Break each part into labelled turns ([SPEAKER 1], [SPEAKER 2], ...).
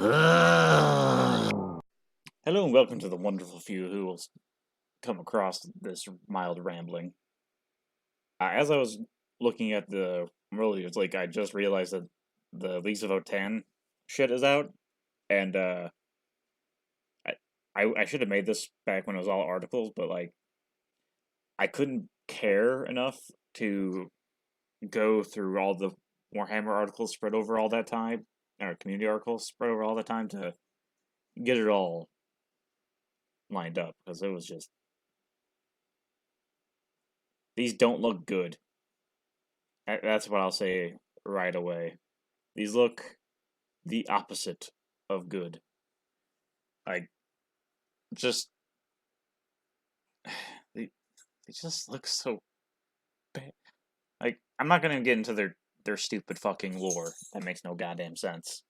[SPEAKER 1] Hello and welcome to the wonderful few who will come across this mild rambling. As I was looking at the earlier, it's like I just realized that the Leagues of Votann shit is out, and I, I should have made this back when it was all articles, but like I couldn't care enough to go through all the Warhammer articles spread over all that time, or community articles spread over all that time to get it all lined up because it was just these don't look good. That's what I'll say right away. These look the opposite of good. Like, just they just look so bad. Like, I'm not gonna get into their stupid fucking lore. That makes no goddamn sense,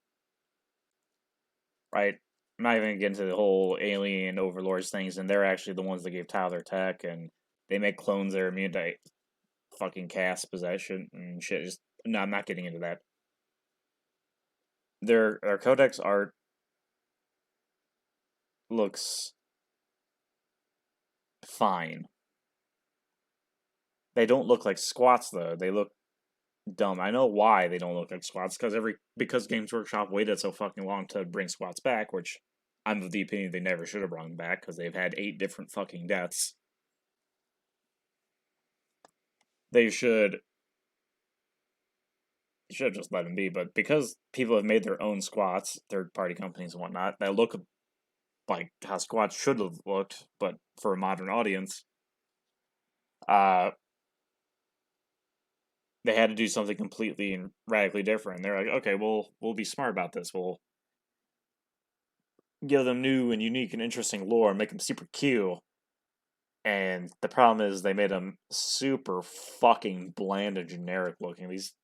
[SPEAKER 1] right? I'm not even gonna get into the whole alien overlords things, and they're actually the ones that gave Tyler tech, and they make clones that are immune to fucking cast possession and shit. Just no, I'm not getting into that. Their codex art looks fine. They don't look like squats though. They look dumb. I know why they don't look like squats because Games Workshop waited so fucking long to bring squats back, which I'm of the opinion they never should have brought them back because they've had 8 different fucking deaths. They should have just let them be, but because people have made their own squats, third party companies and whatnot, that look like how squats should have looked, but for a modern audience, uh, they had to do something completely and radically different. They're like, okay, we'll be smart about this. We'll give them new and unique and interesting lore, and make them super cute. And the problem is they made them super fucking bland and generic looking. These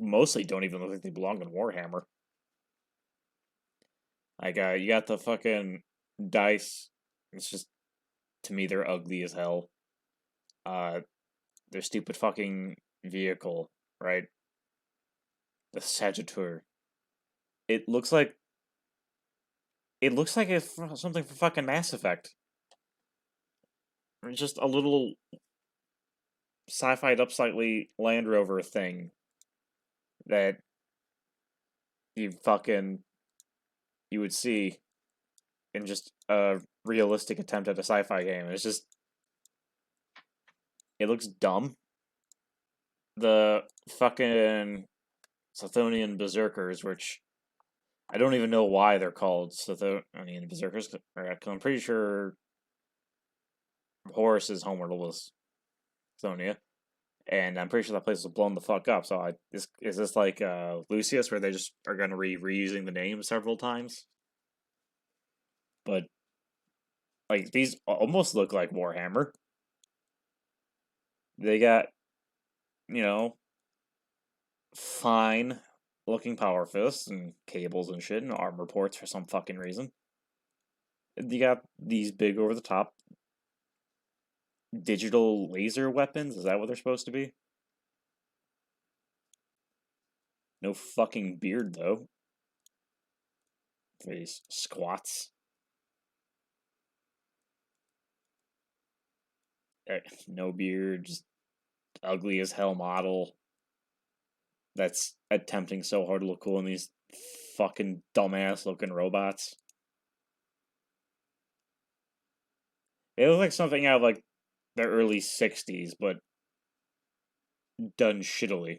[SPEAKER 1] mostly don't even look like they belong in Warhammer. Like, you got the fucking dice. It's just, to me, they're ugly as hell. Their stupid fucking vehicle, right? The Sagittor. It looks like it's something for fucking Mass Effect. Just a little sci-fied up slightly Land Rover thing that you fucking you would see in just a realistic attempt at a sci-fi game. It's just it looks dumb. The fucking Scythonian Berserkers, which I don't even know why they're called Scythonian Berserkers. I'm pretty sure Horus's homeworld was Scythonia, and I'm pretty sure that place was blown the fuck up. So is this like Lucius, where they just are gonna reusing the name several times? But like these almost look like Warhammer. They got, you know, fine looking power fists and cables and shit and armor ports for some fucking reason. You got these big over the top digital laser weapons. Is that what they're supposed to be? No fucking beard though. For these squats. No beard, just ugly as hell model that's attempting so hard to look cool in these fucking dumbass looking robots. They look like something out of like the early 60s, but done shittily.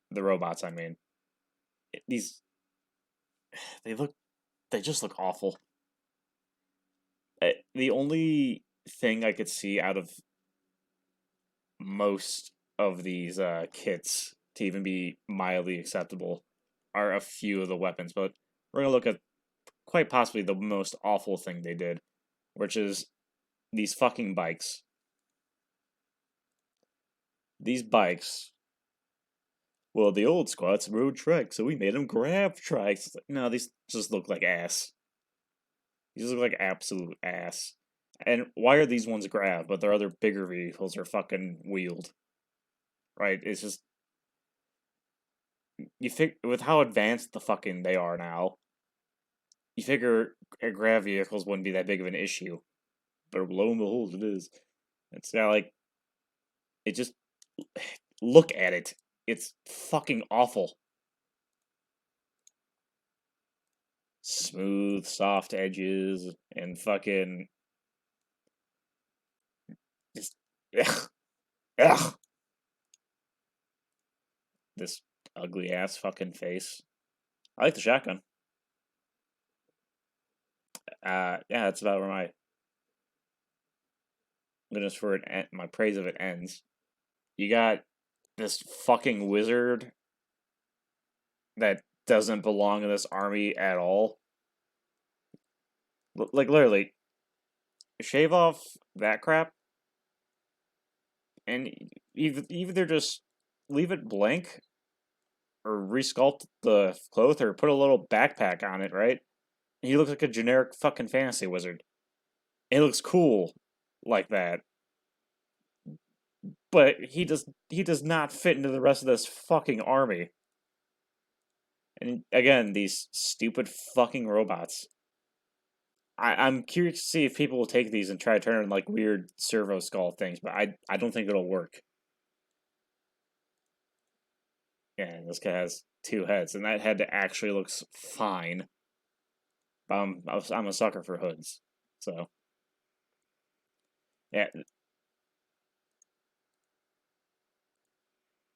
[SPEAKER 1] The robots, I mean. These, they look, they just look awful. The only thing I could see out of most of these kits to even be mildly acceptable are a few of the weapons, but we're going to look at quite possibly the most awful thing they did, which is these fucking bikes. These bikes. Well, the old squats rode trikes, so we made them grab trikes. No, these just look like ass. These look like absolute ass. And why are these ones grabbed, but their other bigger vehicles are fucking wheeled? Right? It's just you with how advanced the fucking they are now, you figure grav vehicles wouldn't be that big of an issue. But lo and behold, it is. It's not like it just look at it. It's fucking awful. Smooth, soft edges, and fucking just ugh, ugh. This ugly ass fucking face. I like the shotgun. Yeah, that's about where my goodness for it, my praise of it ends. You got this fucking wizard that doesn't belong in this army at all. Like literally, shave off that crap, and either just leave it blank, or resculpt the clothes, or put a little backpack on it. Right? He looks like a generic fucking fantasy wizard. It looks cool like that, but he does not fit into the rest of this fucking army. And again, these stupid fucking robots. I'm curious to see if people will take these and try to turn them like weird servo skull things, but I don't think it'll work. Yeah, and this guy has two heads, and that head actually looks fine. I'm a sucker for hoods, so yeah.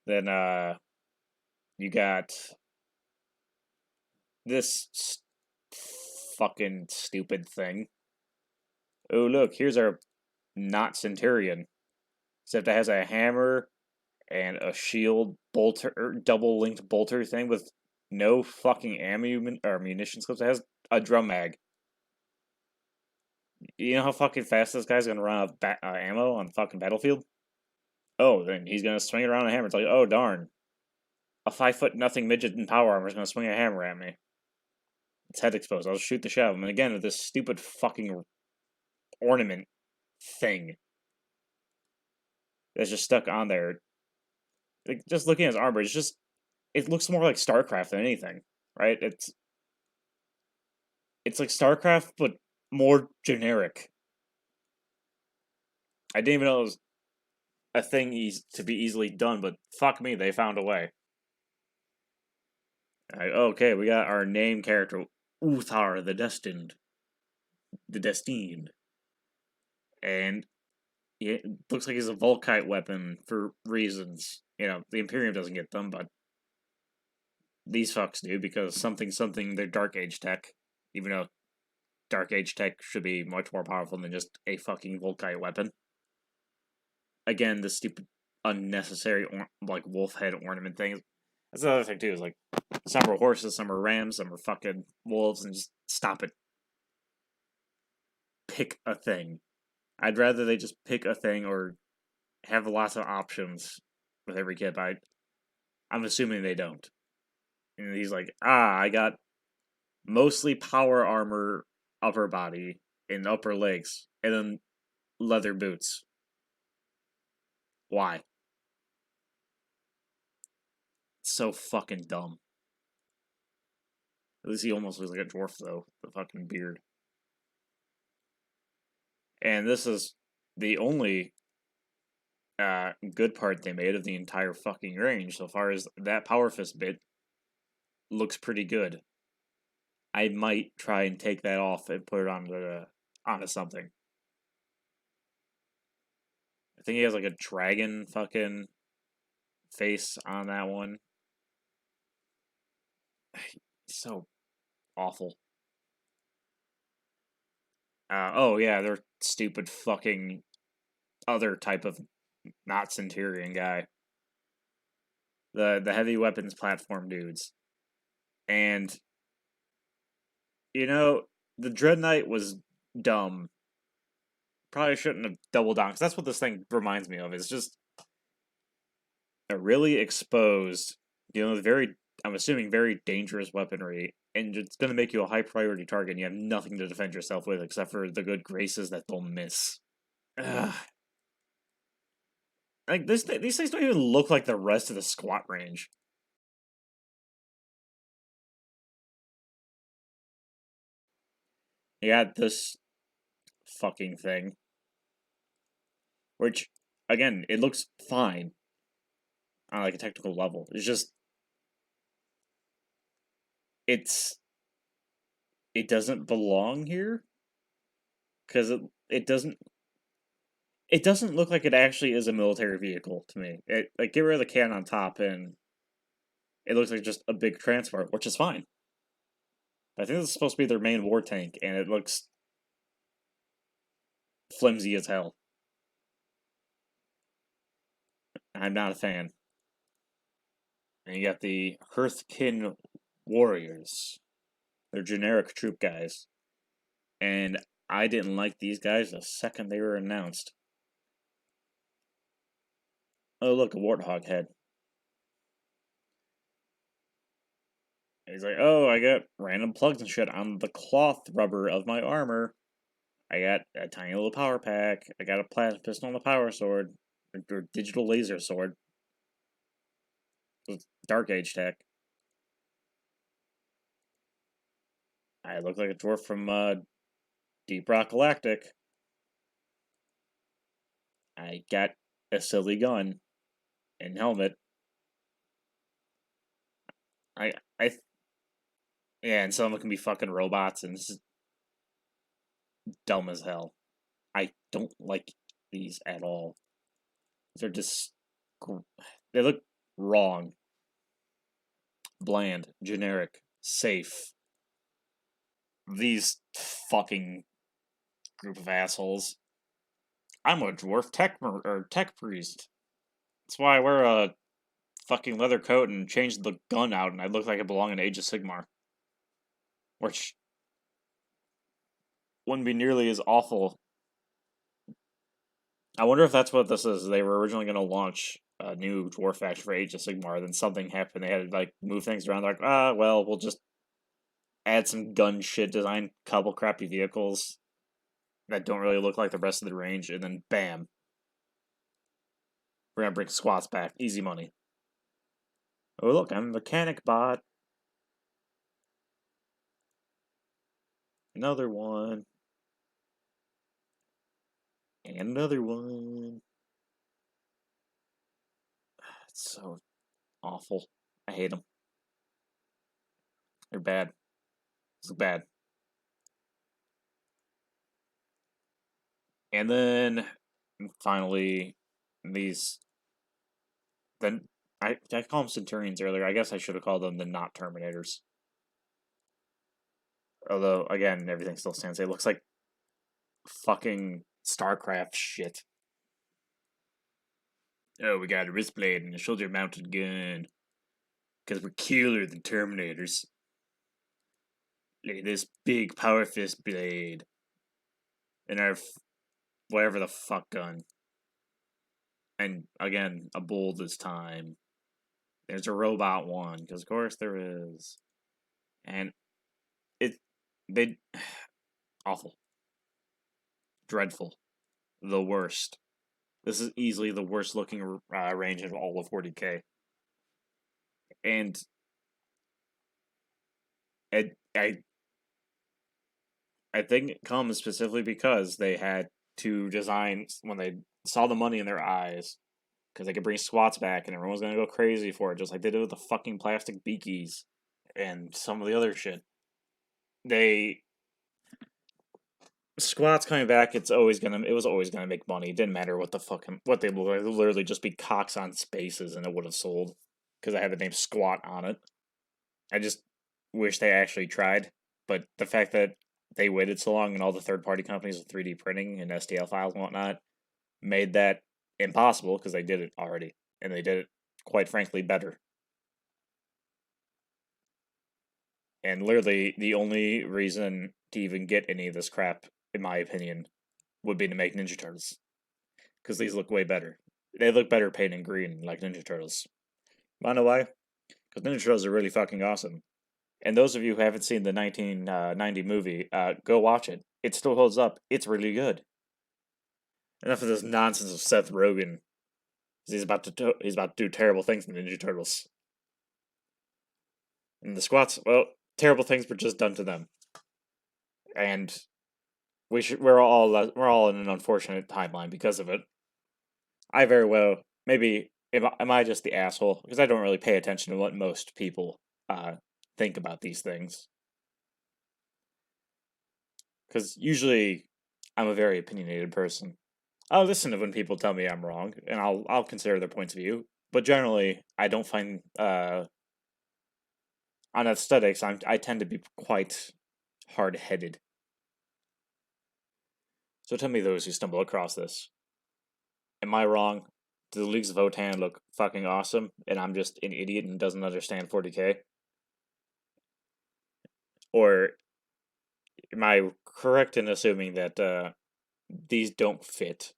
[SPEAKER 1] Then you got this fucking stupid thing. Oh look, here's our not Centurion, except it has a hammer and a shield bolter, double linked bolter thing with no fucking ammo or munitions clips. It has a drum mag. You know how fucking fast this guy's gonna run out of ammo on fucking battlefield? Oh, then he's gonna swing it around a hammer. It's like, oh darn, a 5 foot nothing midget in power armor is gonna swing a hammer at me. Its head exposed. I'll shoot the shit out of him. And again, with this stupid fucking ornament thing that's just stuck on there. Like, just looking at his armor, it looks more like StarCraft than anything, right? It's like StarCraft, but more generic. I didn't even know it was a thing to be easily done, but fuck me, they found a way. Okay, we got our name character, Uthar the Destined, and it looks like he's a Volkite weapon for reasons. The Imperium doesn't get them, but these fucks do because something they're Dark Age tech, even though Dark Age tech should be much more powerful than just a fucking Volkite weapon. Again, the stupid, unnecessary, like, wolf head ornament thing. That's the other thing, too, is like, some are horses, some are rams, some are fucking wolves, and just stop it. Pick a thing. I'd rather they just pick a thing or have lots of options with every kit, but I'm assuming they don't. And he's like, I got mostly power armor upper body and upper legs, and then leather boots. Why? It's so fucking dumb. At least he almost looks like a dwarf, though. The fucking beard. And this is the only good part they made of the entire fucking range. So far as that power fist bit looks pretty good. I might try and take that off and put it onto something. I think he has like a dragon fucking face on that one. So awful. Oh yeah, they're stupid fucking other type of not Centurion guy. The heavy weapons platform dudes. And the Dread Knight was dumb. Probably shouldn't have doubled down, because that's what this thing reminds me of. It's just a really exposed, very, I'm assuming, very dangerous weaponry, and it's going to make you a high priority target, and you have nothing to defend yourself with except for the good graces that they'll miss. Ugh. Like, these things don't even look like the rest of the squat range. you got this fucking thing, which, again, it looks fine on like a technical level. It's just it's it doesn't belong here because it doesn't look like it actually is a military vehicle to me. It like get rid of the can on top and it looks like just a big transport, which is fine. But I think this is supposed to be their main war tank, and it looks flimsy as hell. I'm not a fan. And you got the Hearthkin Warriors. They're generic troop guys. And I didn't like these guys the second they were announced. Oh, look, a warthog head. He's like, oh, I got random plugs and shit on the cloth rubber of my armor. I got a tiny little power pack. I got a plasma pistol and a power sword. Or digital laser sword. Dark Age tech. I look like a dwarf from Deep Rock Galactic. I got a silly gun and helmet. I I yeah, and some of them can be fucking robots, and this is dumb as hell. I don't like these at all. They're just they look wrong, bland, generic, safe. These fucking group of assholes. I'm a dwarf tech priest. That's why I wear a fucking leather coat and change the gun out, and I look like I belong in Age of Sigmar, which wouldn't be nearly as awful. I wonder if that's what this is. They were originally going to launch a new dwarf faction for Age of Sigmar, then something happened. They had to like move things around. They're like, well, we'll just add some gun shit, design a couple crappy vehicles that don't really look like the rest of the range, and then bam, we're gonna bring squats back. Easy money. Oh look, I'm a mechanic bot. Another one. And another one. It's so awful. I hate them. They're bad. It's bad. And then finally, these. Then I call them Centurions earlier. I guess I should have called them the not Terminators. Although again, everything still stands. It looks like fucking StarCraft shit. Oh, we got a wrist blade and a shoulder mounted gun. Because we're cooler than Terminators. Look at this big power fist blade. And our whatever the fuck gun. And again, a bull this time. There's a robot one, because of course there is. And they awful. Dreadful. The worst. This is easily the worst looking range of all of 40k. And I think it comes specifically because they had to design when they saw the money in their eyes because they could bring squats back and everyone's gonna go crazy for it, just like they did with the fucking plastic beakies and some of the other shit. They squats coming back. It was always gonna make money. It didn't matter what the fucking what they look like. It would literally just be cocks on spaces and it would have sold because I had the name squat on it. I just wish they actually tried, but the fact that they waited so long and all the third party companies with 3D printing and STL files and whatnot made that impossible because they did it already. And they did it, quite frankly, better. And literally, the only reason to even get any of this crap, in my opinion, would be to make Ninja Turtles. Because these look way better. They look better painted green, like Ninja Turtles. Wanna know why? Because Ninja Turtles are really fucking awesome. And those of you who haven't seen the 1990 movie, go watch it. It still holds up. It's really good. Enough of this nonsense of Seth Rogen. He's about to do terrible things in the Ninja Turtles. And the squats, well, terrible things were just done to them. And we're all in an unfortunate timeline because of it. I very well maybe am I just the asshole because I don't really pay attention to what most people think about these things because usually I'm a very opinionated person. I'll listen to when people tell me I'm wrong and I'll consider their points of view, but generally I don't find on aesthetics I tend to be quite hard headed. So tell me those who stumble across this. Am I wrong? Do the Leagues of Votann look fucking awesome, and I'm just an idiot and doesn't understand 40k? Or am I correct in assuming that these don't fit,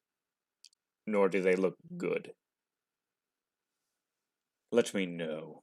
[SPEAKER 1] nor do they look good? Let me know.